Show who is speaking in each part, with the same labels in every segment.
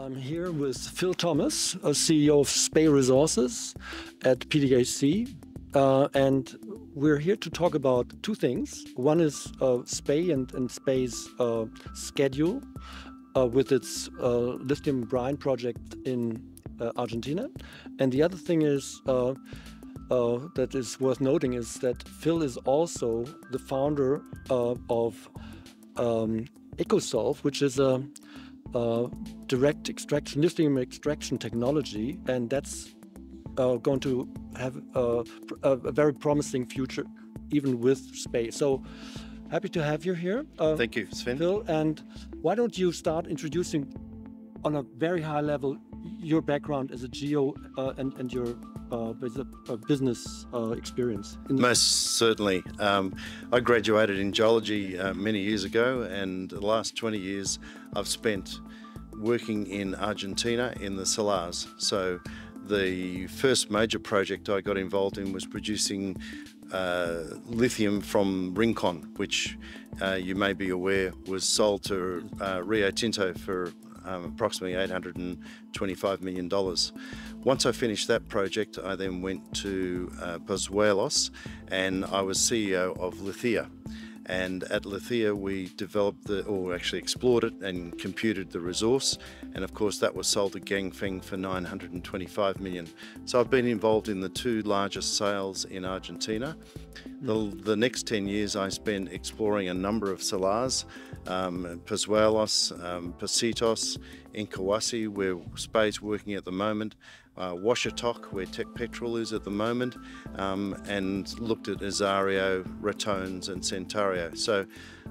Speaker 1: I'm here with Phil Thomas, CEO of Spey Resources at PDAC, and we're here to talk about two things. One is Spey and Spey's schedule with its lithium brine project in Argentina, and the other thing is that is worth noting is that Phil is also the founder of Ekosolve, which is a direct extraction, lithium extraction technology, and that's going to have a very promising future, even with Spey. So happy to have you here.
Speaker 2: Thank you, Sven.
Speaker 1: Phil, and why don't you start introducing, on a very high level, your background as a geo and your business experience?
Speaker 2: Most certainly. I graduated in geology many years ago, and the last 20 years I've spent working in Argentina in the salars. So the first major project I got involved in was producing lithium from Rincon, which you may be aware was sold to Rio Tinto for approximately $825 million. Once I finished that project, I then went to Pozuelos, and I was CEO of Lithia. And at Lithia, we developed actually explored it and computed the resource. And of course, that was sold to Ganfeng for $925 million. So I've been involved in the two largest sales in Argentina. The next 10 years, I spent exploring a number of salars, Pozuelos, Positos, Incahuasi, where Spey's working at the moment, Washatok, where Tech Petrol is at the moment, and looked at Azario, Ratones and Centario. So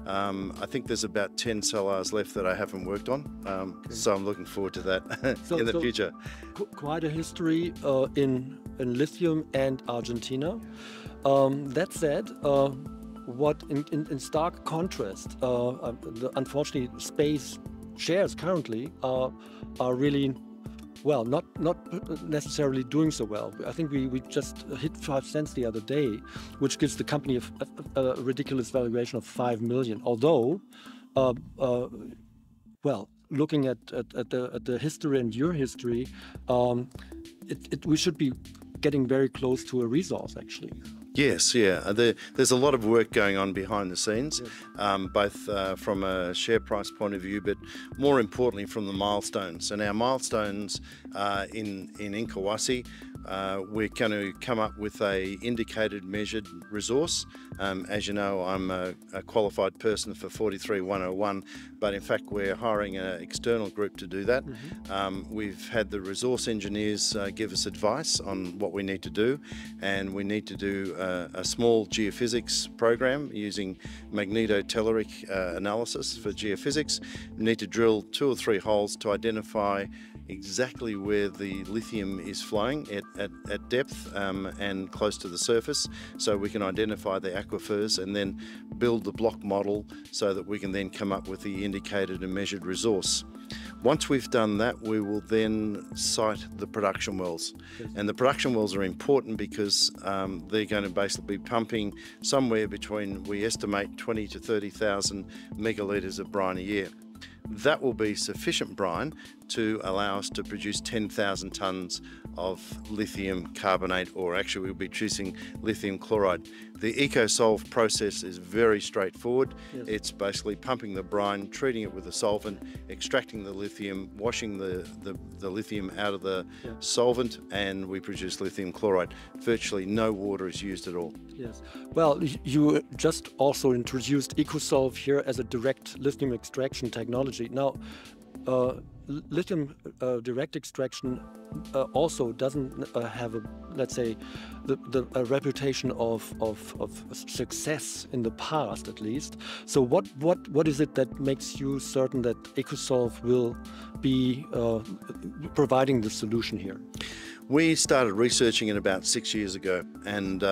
Speaker 2: I think there's about 10 salars left that I haven't worked on, so I'm looking forward to that in the future.
Speaker 1: Quite a history in lithium and Argentina. That said, what in stark contrast, unfortunately, Spey's shares currently are really, well, not necessarily doing so well. I think we just hit 5 cents the other day, which gives the company a ridiculous valuation of 5 million. Although, well, looking at the history and your history, we should be getting very close to a resource, actually.
Speaker 2: Yes, yeah. There's a lot of work going on behind the scenes, yes. Both from a share price point of view, but more importantly from the milestones. And our milestones in Incahuasi, we're going to come up with a indicated measured resource. As you know, I'm a qualified person for 43101, but in fact we're hiring an external group to do that. We've had the resource engineers give us advice on what we need to do, and we need to do a small geophysics program using magnetotelluric analysis for geophysics. We need to drill 2 or 3 holes to identify exactly where the lithium is flowing at depth and close to the surface, so we can identify the aquifers and then build the block model so that we can then come up with the indicated and measured resource. Once we've done that, we will then site the production wells. Yes. And the production wells are important because they're going to basically be pumping somewhere between, we estimate, 20 to 30,000 megalitres of brine a year. That will be sufficient brine to allow us to produce 10,000 tonnes of lithium carbonate, or actually we'll be producing lithium chloride. The Ekosolve process is very straightforward. Yes. It's basically pumping the brine, treating it with a solvent, extracting the lithium, washing the lithium out of the solvent, and we produce lithium chloride. Virtually no water is used at all. Yes.
Speaker 1: Well, you just also introduced Ekosolve here as a direct lithium extraction technology. Now, lithium direct extraction also doesn't have let's say, a reputation of success in the past, at least. So what is it that makes you certain that Ekosolve will be providing the solution here?
Speaker 2: We started researching it about 6 years ago, and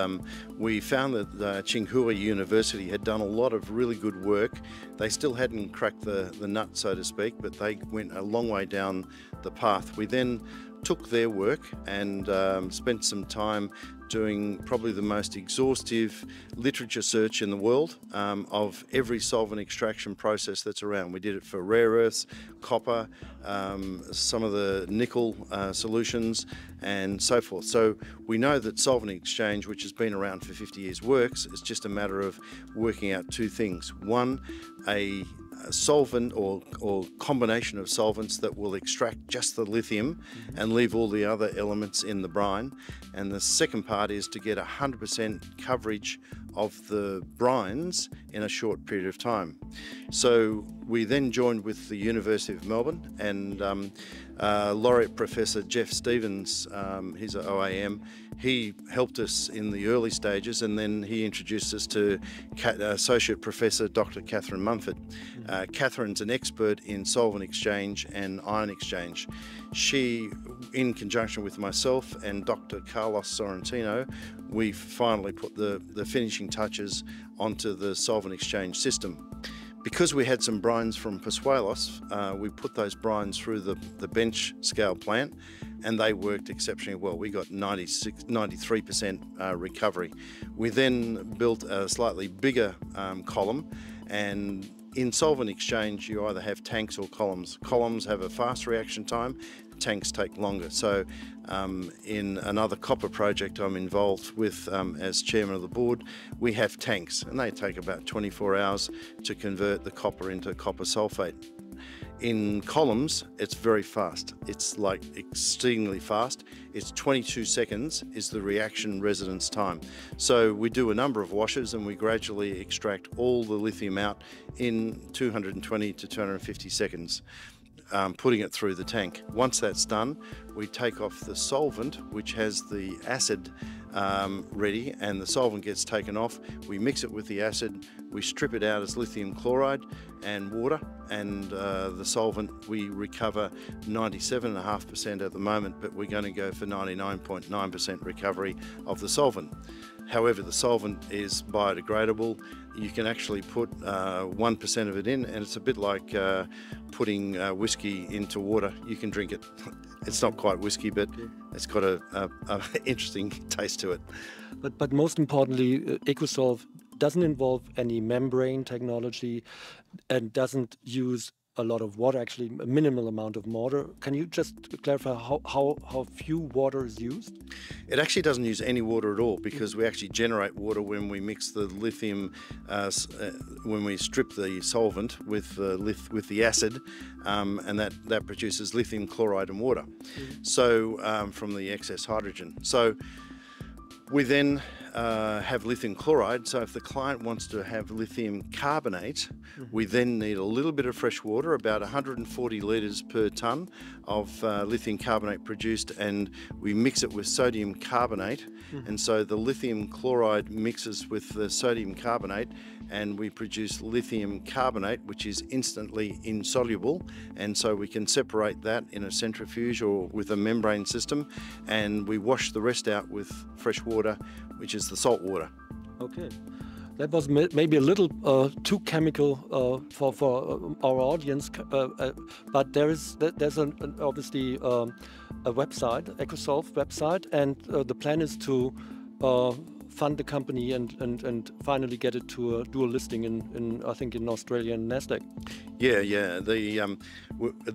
Speaker 2: we found that Tsinghua University had done a lot of really good work. They still hadn't cracked the nut, so to speak, but they went a long way down the path. We then took their work and spent some time doing probably the most exhaustive literature search in the world of every solvent extraction process that's around. We did it for rare earths, copper, some of the nickel solutions, and so forth. So we know that Solvent Exchange, which has been around for 50 years, works. It's just a matter of working out two things. One, a solvent or combination of solvents that will extract just the lithium and leave all the other elements in the brine. And the second part is to get 100% coverage of the brines in a short period of time. So we then joined with the University of Melbourne, and laureate Professor Jeff Stevens, he's an OAM, he helped us in the early stages, and then he introduced us to Associate Professor Dr. Catherine Mumford. Catherine's an expert in solvent exchange and ion exchange. She, in conjunction with myself and Dr. Carlos Sorrentino, we finally put the finishing touches onto the solvent exchange system. Because we had some brines from Pozuelos, we put those brines through the bench scale plant, and they worked exceptionally well. We got 93% recovery. We then built a slightly bigger column, and in solvent exchange you either have tanks or columns. Columns have a fast reaction time, tanks take longer. So in another copper project I'm involved with as chairman of the board, we have tanks, and they take about 24 hours to convert the copper into copper sulfate. In columns, it's very fast. It's like exceedingly fast. It's 22 seconds is the reaction residence time. So we do a number of washes, and we gradually extract all the lithium out in 220 to 250 seconds. Putting it through the tank. Once that's done, we take off the solvent, which has the acid ready, and the solvent gets taken off. We mix it with the acid, we strip it out as lithium chloride and water, and the solvent we recover 97.5% at the moment, but we're going to go for 99.9% recovery of the solvent. However, the solvent is biodegradable. You can actually put 1% of it in, and it's a bit like putting whiskey into water. You can drink it. It's not quite whiskey, but it's got a interesting taste to it.
Speaker 1: But most importantly, Ekosolve doesn't involve any membrane technology and doesn't use a lot of water, actually a minimal amount of water. Can you just clarify how few water is used?
Speaker 2: It actually doesn't use any water at all, because we actually generate water when we mix the lithium, when we strip the solvent with the acid, and that produces lithium chloride and water. So from the excess hydrogen. So we then have lithium chloride. So if the client wants to have lithium carbonate, we then need a little bit of fresh water, about 140 litres per tonne of lithium carbonate produced, and we mix it with sodium carbonate. And so the lithium chloride mixes with the sodium carbonate, and we produce lithium carbonate, which is instantly insoluble, and so we can separate that in a centrifuge or with a membrane system, and we wash the rest out with fresh water, which is the salt water.
Speaker 1: Okay. That was maybe a little too chemical for our audience, but there's obviously a website, Ekosolve website, and the plan is to fund the company and finally get it to a dual listing in I think in Australia and Nasdaq.
Speaker 2: Yeah. The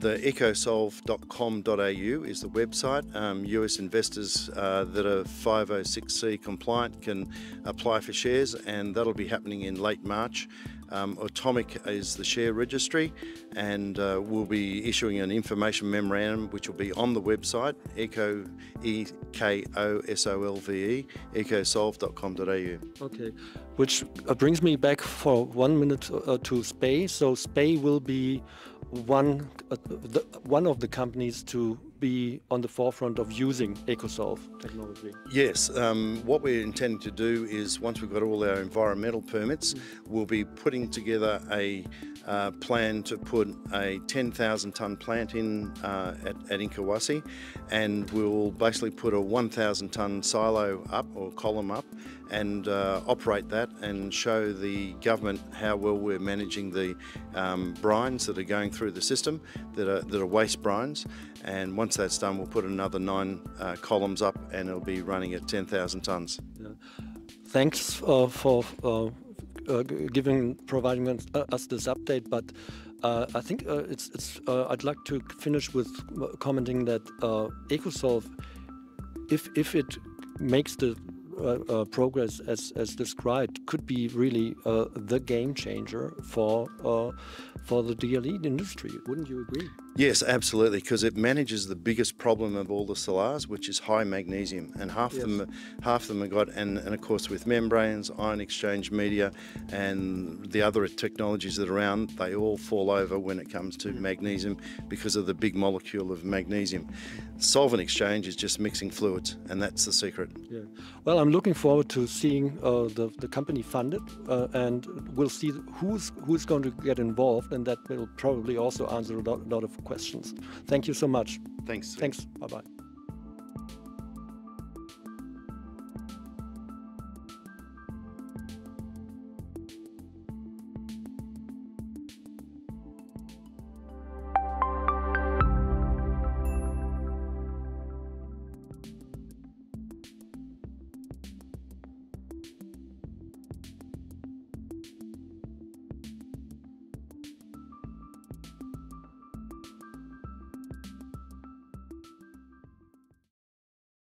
Speaker 2: ekosolve.com.au is the website. US investors that are 506c compliant can apply for shares, and that'll be happening in late March. Atomic is the share registry, and we'll be issuing an information memorandum which will be on the website, EKOSOLVE, ekosolve.com.au.
Speaker 1: Okay, which brings me back for 1 minute to Spey. So Spey will be one of the companies to be on the forefront of using Ekosolve technology.
Speaker 2: Yes, what we're intending to do is, once we've got all our environmental permits, we'll be putting together a plan to put a 10,000 tonne plant in at Inkawasi, and we'll basically put a 1,000 tonne silo up or column up, and operate that and show the government how well we're managing the brines that are going through the system that are waste brines. And once that's done, we'll put another 9 columns up, and it'll be running at 10,000 tonnes.
Speaker 1: Yeah. Thanks for providing us this update, but I think I'd like to finish with commenting that Ekosolve, if it makes the progress as described, could be really the game changer for the DLE industry. Wouldn't you agree?
Speaker 2: Yes, absolutely, because it manages the biggest problem of all the salars, which is high magnesium, and half of them are got, and of course with membranes, ion exchange media, and the other technologies that are around, they all fall over when it comes to magnesium because of the big molecule of magnesium. Solvent Exchange is just mixing fluids, and that's the secret.
Speaker 1: Yeah. Well, I'm looking forward to seeing the company funded, and we'll see who's going to get involved, and that will probably also answer a lot of questions. Thank you so much.
Speaker 2: Thanks.
Speaker 1: Thanks. Bye-bye.